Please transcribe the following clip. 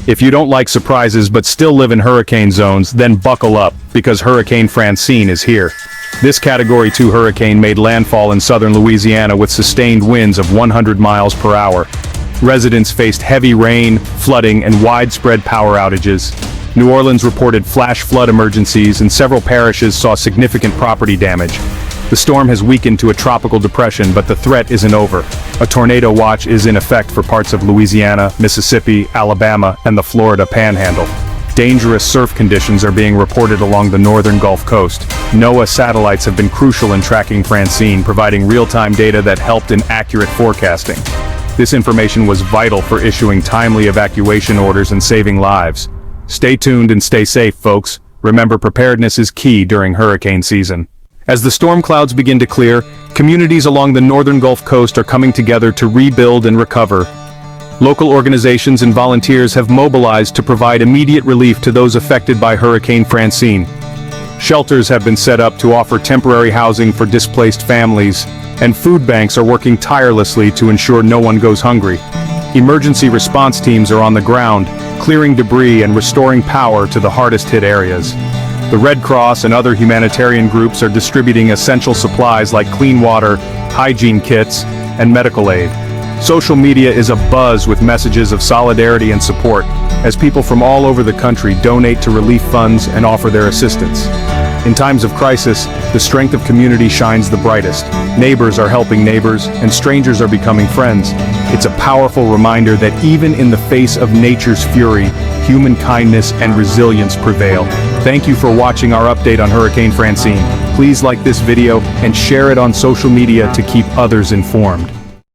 If you don't like surprises but still live in hurricane zones, then buckle up, because Hurricane Francine is here. This Category 2 hurricane made landfall in southern Louisiana with sustained winds of 100 miles per hour. Residents faced heavy rain, flooding, and widespread power outages. New Orleans reported flash flood emergencies, and several parishes saw significant property damage. The storm has weakened to a tropical depression, but the threat isn't over. A tornado watch is in effect for parts of Louisiana, Mississippi, Alabama, and the Florida Panhandle. Dangerous surf conditions are being reported along the northern Gulf Coast. NOAA satellites have been crucial in tracking Francine, providing real-time data that helped in accurate forecasting. This information was vital for issuing timely evacuation orders and saving lives. Stay tuned and stay safe, folks. Remember, preparedness is key during hurricane season. As the storm clouds begin to clear, communities along the northern Gulf Coast are coming together to rebuild and recover. Local organizations and volunteers have mobilized to provide immediate relief to those affected by Hurricane Francine. Shelters have been set up to offer temporary housing for displaced families, and food banks are working tirelessly to ensure no one goes hungry. Emergency response teams are on the ground, clearing debris and restoring power to the hardest-hit areas. The Red Cross and other humanitarian groups are distributing essential supplies like clean water, hygiene kits, and medical aid. Social media is abuzz with messages of solidarity and support, as people from all over the country donate to relief funds and offer their assistance. In times of crisis, the strength of community shines the brightest. Neighbors are helping neighbors, and strangers are becoming friends. It's a powerful reminder that even in the face of nature's fury, human kindness and resilience prevail. Thank you for watching our update on Hurricane Francine. Please like this video and share it on social media to keep others informed.